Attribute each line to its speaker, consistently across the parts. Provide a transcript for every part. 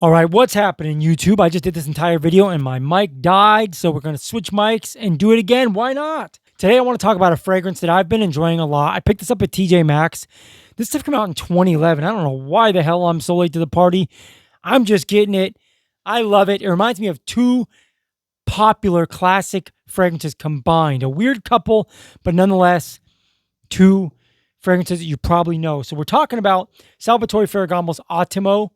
Speaker 1: All right, what's happening, YouTube? I just did this entire video and my mic died, so we're going to switch mics and do it again. Why not? Today, I want to talk about a fragrance that I've been enjoying a lot. I picked this up at TJ Maxx. This stuff came out in 2011. I don't know why the hell I'm so late to the party. I'm just getting it. I love it. It reminds me of two popular classic fragrances combined. A weird couple, but nonetheless, two fragrances that you probably know. So we're talking about Salvatore Ferragamo's Attimo.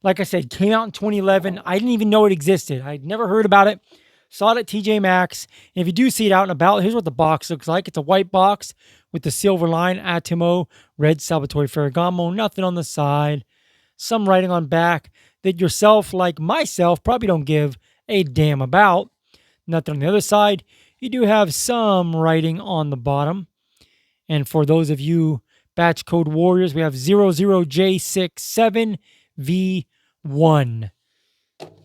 Speaker 1: Like I said, came out in 2011. I didn't even know it existed. I'd never heard about it. Saw it at TJ Maxx. And if you do see it out and about, here's what the box looks like. It's a white box with the silver line, Attimo, red Salvatore Ferragamo, nothing on the side. Some writing on back that yourself, like myself, probably don't give a damn about. Nothing on the other side. You do have some writing on the bottom. And for those of you batch code warriors, we have 00J67V1.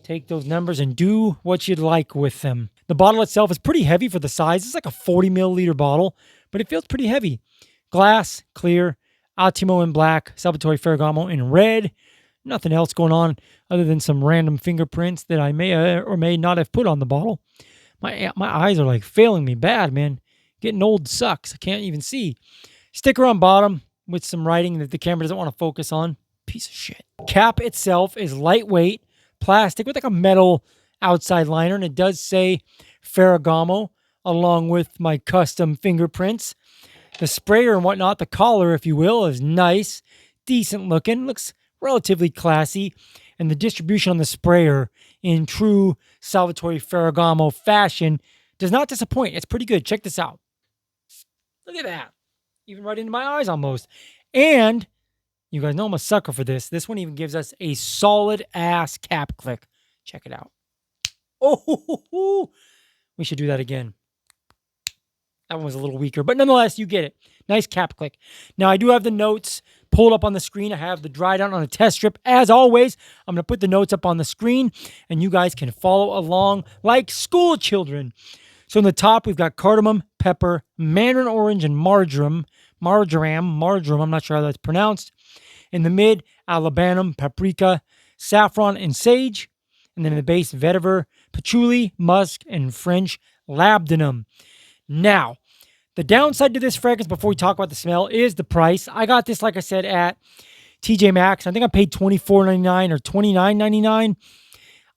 Speaker 1: Take those numbers and do what you'd like with them. The bottle itself is pretty heavy for the size. It's like a 40 milliliter bottle, but it feels pretty heavy. Glass, clear, Attimo in black, Salvatore Ferragamo in red. Nothing else going on other than some random fingerprints that I may or may not have put on the bottle. My eyes are like failing me bad, man. Getting old sucks. I can't even see. Sticker on bottom with some writing that the camera doesn't want to focus on. Piece of shit. Cap itself is lightweight plastic with like a metal outside liner, and it does say Ferragamo along with my custom fingerprints. The sprayer and whatnot, the collar, if you will, is nice, decent looking, looks relatively classy, and the distribution on the sprayer in true Salvatore Ferragamo fashion does not disappoint. It's pretty good. Check this out. Look at that. Even right into my eyes almost. And you guys know I'm a sucker for this. This one even gives us a solid ass cap click. Check it out. Oh, we should do that again. That one was a little weaker, but nonetheless, you get it. Nice cap click. Now, I do have the notes pulled up on the screen. I have the dry down on a test strip. As always, I'm going to put the notes up on the screen, and you guys can follow along like school children. So in the top, we've got cardamom, pepper, mandarin orange, and marjoram. Marjoram, I'm not sure how that's pronounced. In the mid, alabanum, paprika, saffron, and sage. And then in the base, vetiver, patchouli, musk, and French labdanum. Now, the downside to this fragrance, before we talk about the smell, is the price. I got this, like I said, at TJ Maxx. I think I paid $24.99 or $29.99.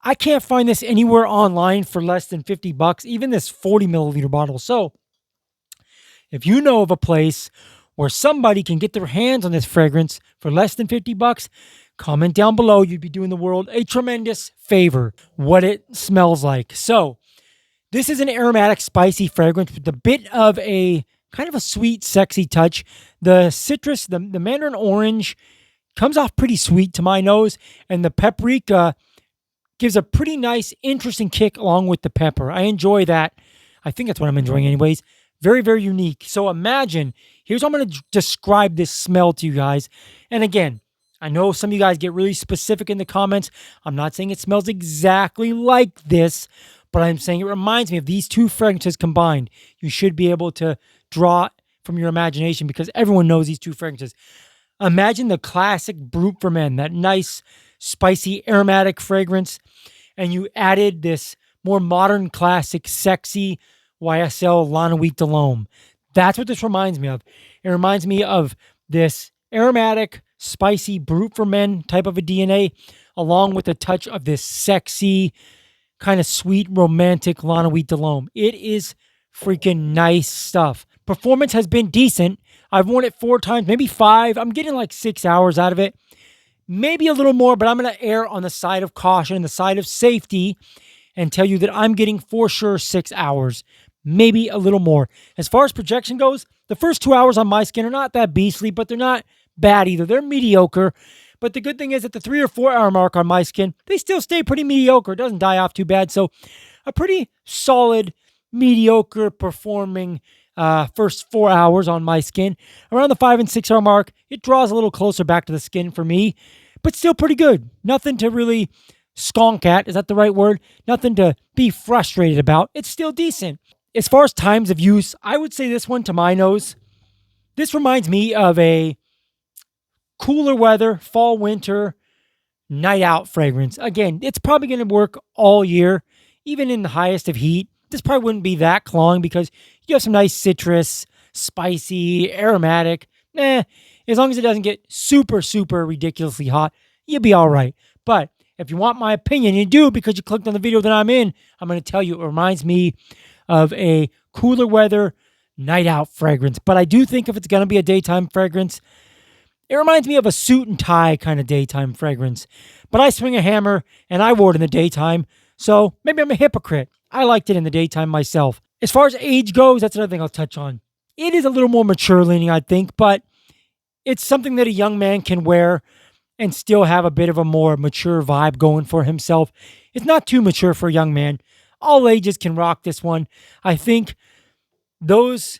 Speaker 1: I can't find this anywhere online for less than $50, even this 40 milliliter bottle. So, if you know of a place where somebody can get their hands on this fragrance for less than $50, comment down below. You'd be doing the world a tremendous favor. What it smells like. So, this is an aromatic, spicy fragrance with a bit of a kind of a sweet, sexy touch. The citrus, the mandarin orange comes off pretty sweet to my nose, and the paprika gives a pretty nice, interesting kick along with the pepper. I enjoy that. I think that's what I'm enjoying anyways. Very, very unique. So imagine, here's how I'm going to describe this smell to you guys. And again, I know some of you guys get really specific in the comments. I'm not saying it smells exactly like this, but I'm saying it reminds me of these two fragrances combined. You should be able to draw from your imagination because everyone knows these two fragrances. Imagine the classic Brut for Men, that nice, spicy, aromatic fragrance, and you added this more modern, classic, sexy YSL La Nuit de l'Homme. That's what this reminds me of. It reminds me of this aromatic, spicy Brut for Men type of a DNA, along with a touch of this sexy, kind of sweet, romantic La Nuit de l'Homme. It is freaking nice stuff. Performance has been decent. I've worn it 4 times, maybe 5. I'm getting like 6 hours out of it. Maybe a little more, but I'm going to err on the side of caution and the side of safety and tell you that I'm getting for sure 6 hours. Maybe a little more. As far as projection goes, the first 2 hours on my skin are not that beastly, but they're not bad either. They're mediocre. But the good thing is at the 3 or 4 hour mark on my skin, they still stay pretty mediocre. It doesn't die off too bad. So a pretty solid, mediocre performing first 4 hours on my skin. Around the 5 and 6 hour mark, it draws a little closer back to the skin for me, but still pretty good. Nothing to really skonk at. Is that the right word? Nothing to be frustrated about. It's still decent. As far as times of use, I would say this one to my nose. This reminds me of a cooler weather, fall, winter, night out fragrance. Again, it's probably going to work all year, even in the highest of heat. This probably wouldn't be that cloying because you have some nice citrus, spicy, aromatic. As long as it doesn't get super, super ridiculously hot, you'll be all right. But if you want my opinion, you do because you clicked on the video that I'm in, I'm going to tell you it reminds me of a cooler weather night out fragrance. But I do think if it's going to be a daytime fragrance, it reminds me of a suit and tie kind of daytime fragrance. But I swing a hammer and I wore it in the daytime, so maybe I'm a hypocrite. I liked it in the daytime myself. As far as age goes, that's another thing I'll touch on. It is a little more mature leaning, I think, but it's something that a young man can wear and still have a bit of a more mature vibe going for himself. It's not too mature for a young man. All ages can rock this one. I think those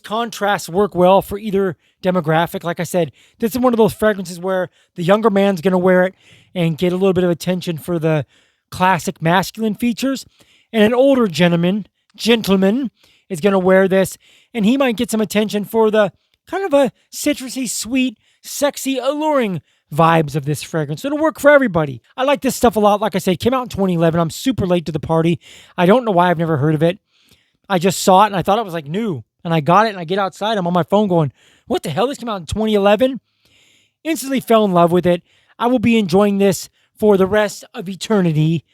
Speaker 1: contrasts work well for either demographic. Like I said, this is one of those fragrances where the younger man's going to wear it and get a little bit of attention for the classic masculine features. And an older gentleman is going to wear this and he might get some attention for the kind of a citrusy, sweet, sexy, alluring vibes of this fragrance. So it'll work for everybody. I like this stuff a lot. Like I said, it came out in 2011. I'm super late to the party. I don't know why I've never heard of it. I just saw it and I thought it was like new. And I got it and I get outside. I'm on my phone going, what the hell? This came out in 2011? Instantly fell in love with it. I will be enjoying this for the rest of eternity.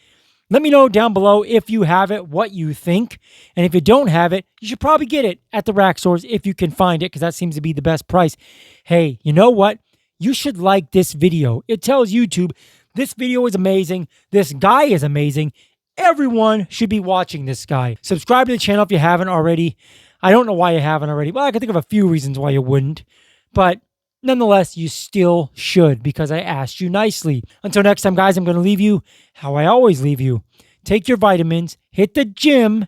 Speaker 1: Let me know down below if you have it, what you think. And if you don't have it, you should probably get it at the rack stores if you can find it because that seems to be the best price. Hey, you know what? You should like this video. It tells YouTube this video is amazing. This guy is amazing. Everyone should be watching this guy. Subscribe to the channel if you haven't already. I don't know why you haven't already. Well, I can think of a few reasons why you wouldn't. But nonetheless, you still should because I asked you nicely. Until next time, guys, I'm going to leave you how I always leave you. Take your vitamins, hit the gym.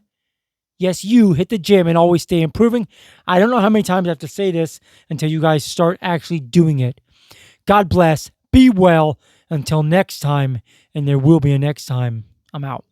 Speaker 1: Yes, you hit the gym and always stay improving. I don't know how many times I have to say this until you guys start actually doing it. God bless. Be well. Until next time, and there will be a next time. I'm out.